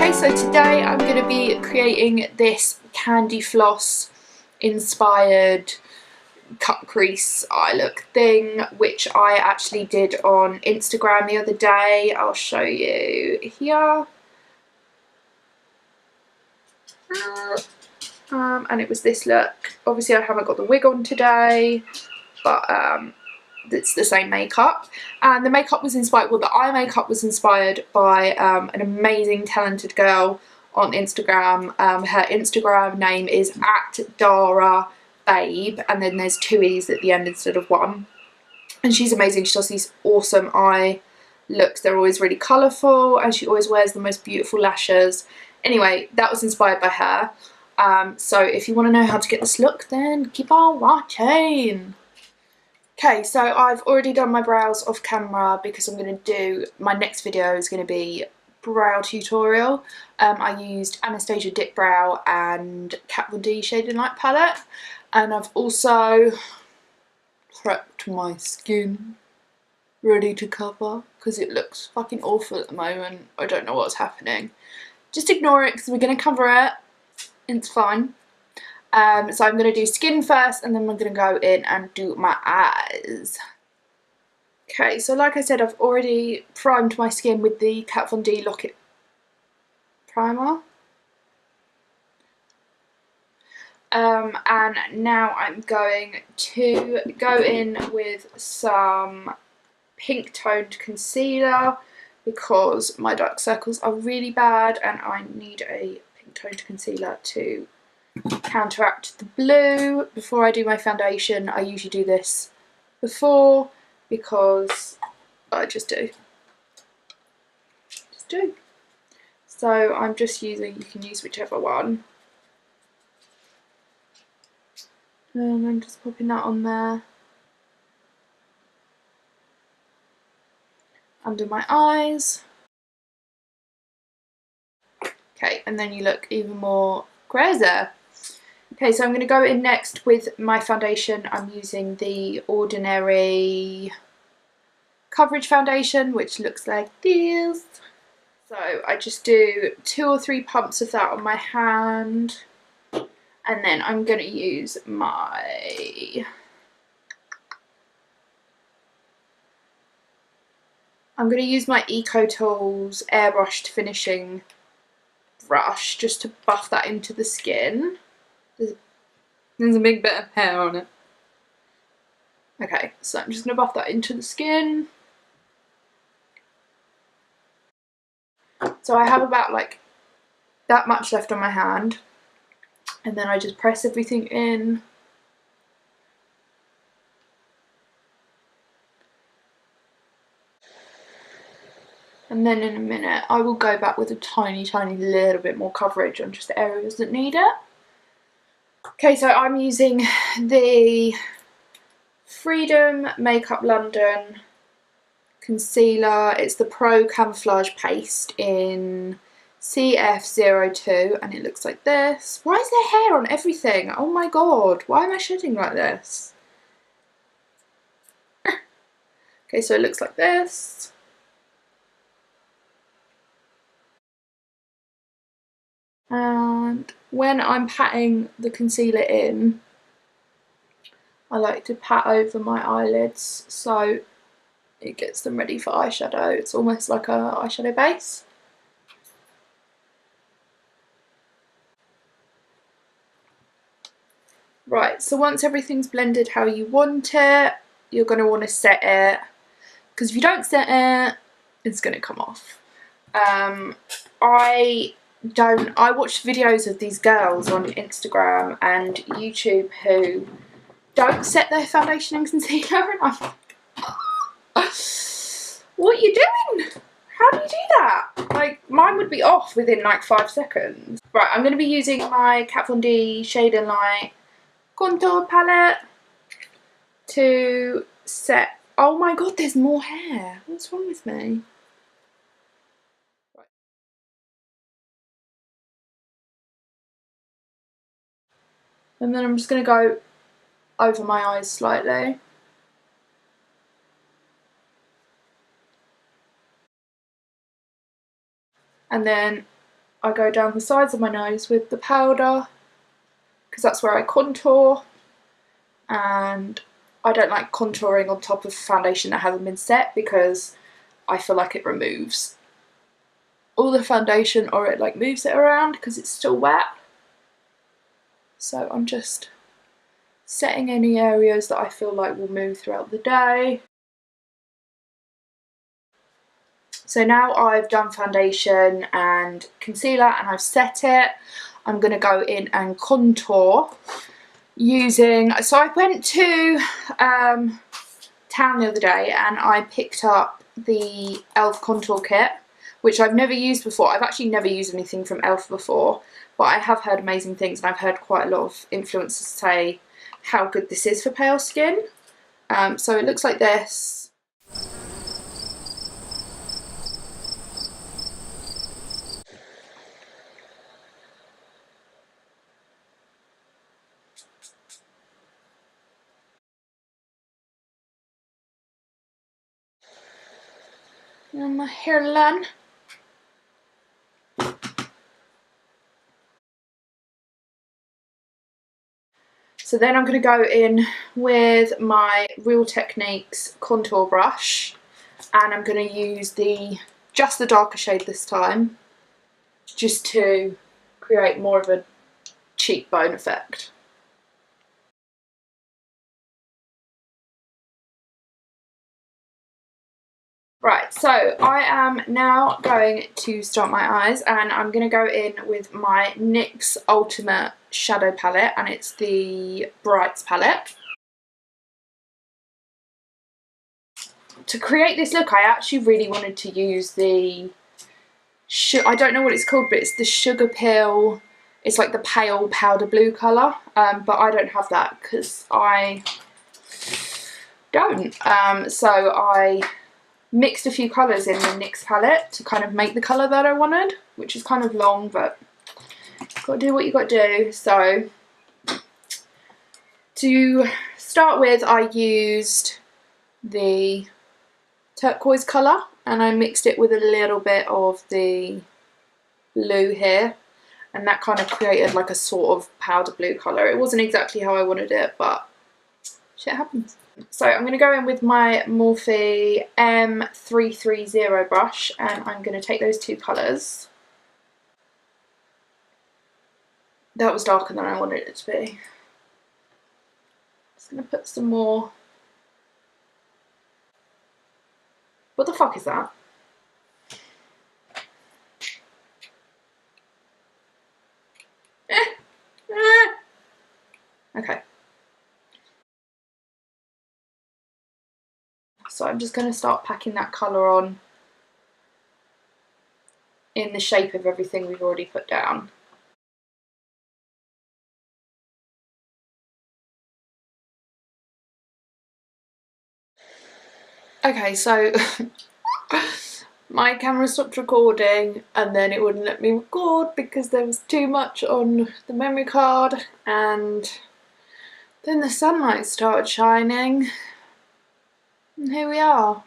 Okay, so today I'm going to be creating this candy floss inspired cut crease eye look thing, which I actually did on Instagram the other day. I'll show you here. And it was this look. Obviously I haven't got the wig on today, but it's the same makeup, and the makeup was inspired, well, the eye makeup was inspired by an amazing talented girl on Instagram. Her Instagram name is @DaraBabe, and then there's 2 E's at the end instead of 1, and she's amazing. She does these awesome eye looks. They're always really colourful, and she always wears the most beautiful lashes. Anyway, that was inspired by her. So if you want to know how to get this look, then keep on watching. Okay, so I've already done my brows off camera because I'm going to do, my next video is going to be brow tutorial. I used Anastasia Dip Brow and Kat Von D Shading Light palette, and I've also prepped my skin ready to cover because it looks fucking awful at the moment. I don't know what's happening. Just ignore it because we're going to cover it. It's fine. So I'm going to do skin first, and then we're going to go in and do my eyes. Okay, so like I said, I've already primed my skin with the Kat Von D Lock-It primer. And now I'm going to go in with some pink toned concealer because my dark circles are really bad and I need a pink toned concealer to counteract the blue. Before I do my foundation, I usually do this before because I just do. So I'm just using, you can use whichever one. And I'm just popping that on there. Under my eyes. Okay, and then you look even more crazy. Okay, so I'm going to go in next with my foundation. I'm using the Ordinary Coverage Foundation, which looks like this. So I just do 2 or 3 pumps of that on my hand. And then I'm going to use my... Eco Tools airbrushed finishing brush just to buff that into the skin. There's a big bit of hair on it. Okay, so I'm just going to buff that into the skin. So I have about like that much left on my hand, and then I just press everything in. And then in a minute I will go back with a tiny little bit more coverage on just the areas that need it. Okay, so I'm using the Freedom Makeup London concealer. It's the Pro Camouflage Paste in CF02, and it looks like this. Why is there hair on everything? Oh my god, why am I shedding like this? Okay, so it looks like this. And when I'm patting the concealer in, I like to pat over my eyelids so it gets them ready for eyeshadow. It's almost like a eyeshadow base. Right, so once everything's blended how you want it, you're going to want to set it, because if you don't set it, it's going to come off. I watched videos of these girls on Instagram and YouTube who don't set their foundation and concealer, and I'm like, what are you doing? How do you do that? Like, mine would be off within like 5 seconds. Right, I'm going to be using my Kat Von D Shading Light contour palette to set. Oh my god, there's more hair. What's wrong with me? And then I'm just going to go over my eyes slightly. And then I go down the sides of my nose with the powder because that's where I contour, and I don't like contouring on top of foundation that hasn't been set because I feel like it removes all the foundation, or it like moves it around because it's still wet. So I'm just setting any areas that I feel like will move throughout the day. So now I've done foundation and concealer and I've set it, I'm going to go in and contour using, so I went to town the other day and I picked up the e.l.f. contour kit, which I've never used before. I've actually never used anything from e.l.f. before, but I have heard amazing things, and I've heard quite a lot of influencers say how good this is for pale skin. So it looks like this. And my hairline. So then I'm going to go in with my Real Techniques contour brush, and I'm going to use just the darker shade this time, just to create more of a cheekbone effect. Right, so I am now going to start my eyes, and I'm going to go in with my NYX Ultimate Shadow Palette, and it's the Brights palette. To create this look, I actually really wanted to use the, I don't know what it's called, but it's the Sugar Pill. It's like the pale powder blue colour, but I don't have that because I don't. So I mixed a few colours in the NYX palette to kind of make the colour that I wanted, which is kind of long, but got to do what you got to do. So to start with, I used the turquoise colour and I mixed it with a little bit of the blue here, and that kind of created like a sort of powder blue colour. It wasn't exactly how I wanted it, but shit happens. So I'm going to go in with my Morphe M330 brush, and I'm going to take those two colours. That was darker than I wanted it to be. Just going to put some more. What the fuck is that? Okay. So I'm just going to start packing that colour on in the shape of everything we've already put down. Okay, so my camera stopped recording and then it wouldn't let me record because there was too much on the memory card, and then the sunlight started shining and here we are.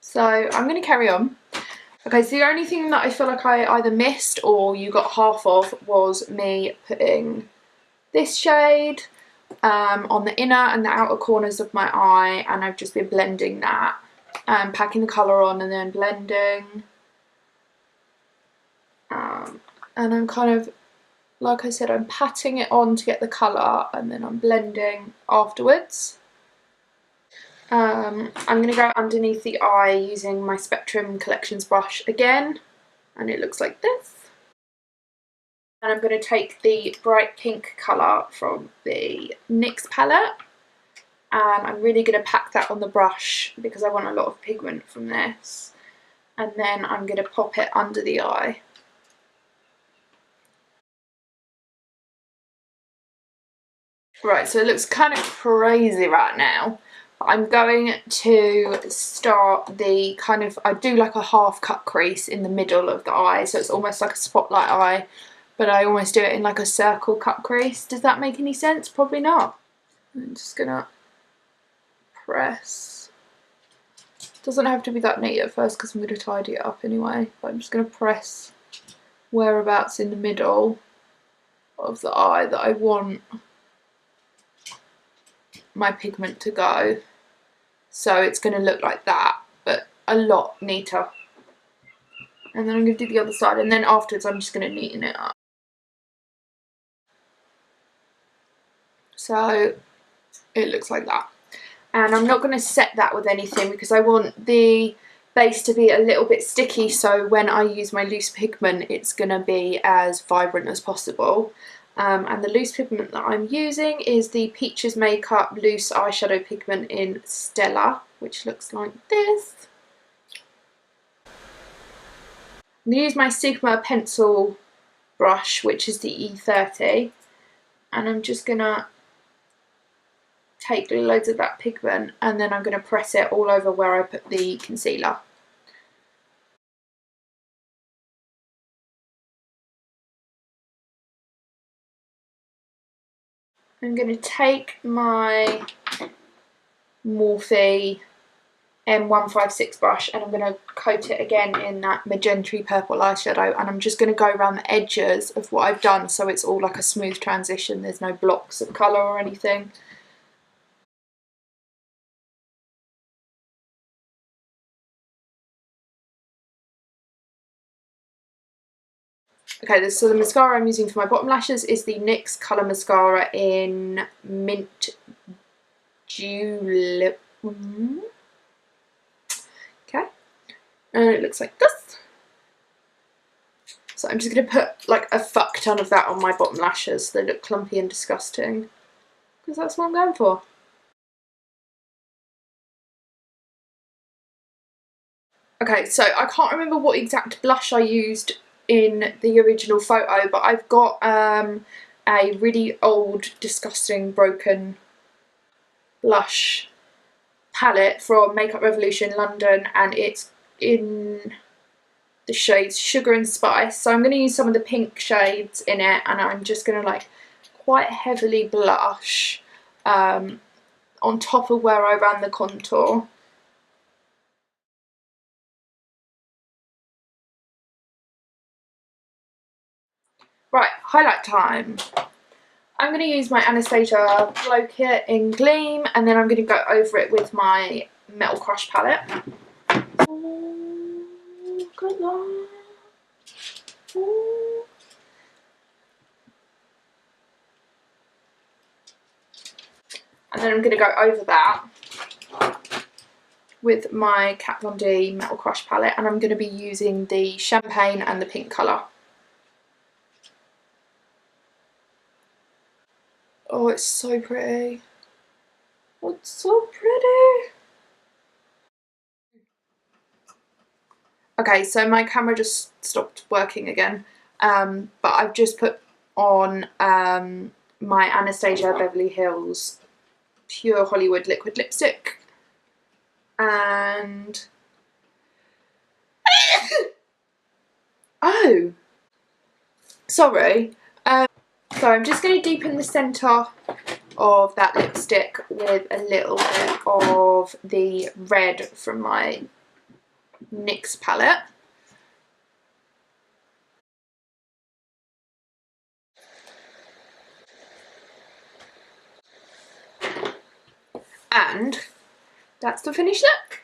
So I'm going to carry on. Okay, so the only thing that I feel like I either missed or you got half of was me putting this shade on the inner and the outer corners of my eye, and I've just been blending that, packing the colour on and then blending. And I'm kind of, like I said, I'm patting it on to get the colour and then I'm blending afterwards. I'm going to go underneath the eye using my Spectrum Collections brush again, and it looks like this. And I'm going to take the bright pink colour from the NYX palette, and I'm really going to pack that on the brush because I want a lot of pigment from this. And then I'm going to pop it under the eye. Right, so it looks kind of crazy right now. I'm going to start the kind of, I do like a half cut crease in the middle of the eye, so it's almost like a spotlight eye, but I almost do it in like a circle cut crease. Does that make any sense? Probably not. I'm just gonna press. Doesn't have to be that neat at first because I'm going to tidy it up anyway, but I'm just going to press whereabouts in the middle of the eye that I want my pigment to go. So it's going to look like that, but a lot neater. And then I'm going to do the other side, and then afterwards I'm just going to neaten it up. So it looks like that. And I'm not going to set that with anything because I want the base to be a little bit sticky, so when I use my loose pigment it's going to be as vibrant as possible. And the loose pigment that I'm using is the Peaches Makeup Loose Eyeshadow Pigment in Stella, which looks like this. I'm going to use my Sigma pencil brush, which is the E30, and I'm just going to take loads of that pigment and then I'm going to press it all over where I put the concealer. I'm going to take my Morphe M156 brush and I'm going to coat it again in that magenta purple eyeshadow, and I'm just going to go around the edges of what I've done so it's all like a smooth transition, there's no blocks of colour or anything. Okay, so the mascara I'm using for my bottom lashes is the NYX Colour Mascara in Mint Julep. Okay, and it looks like this. So I'm just going to put like a fuck ton of that on my bottom lashes so they look clumpy and disgusting, because that's what I'm going for. Okay, so I can't remember what exact blush I used in the original photo, but I've got a really old, disgusting, broken blush palette from Makeup Revolution London, and it's in the shades Sugar and Spice. So I'm going to use some of the pink shades in it, and I'm just going to like quite heavily blush on top of where I ran the contour. Right, highlight time. I'm going to use my Anastasia Glow Kit in Gleam, and then I'm going to go over it with my Metal Crush palette. Oh, good Lord. Oh. And then I'm going to go over that with my Kat Von D Metal Crush palette, and I'm going to be using the champagne and the pink colour. Oh, it's so pretty. Oh, it's so pretty. Okay, so my camera just stopped working again, but I've just put on my Anastasia Beverly Hills Pure Hollywood liquid lipstick, and oh, sorry. So I'm just going to deepen the centre of that lipstick with a little bit of the red from my NYX palette. And that's the finished look.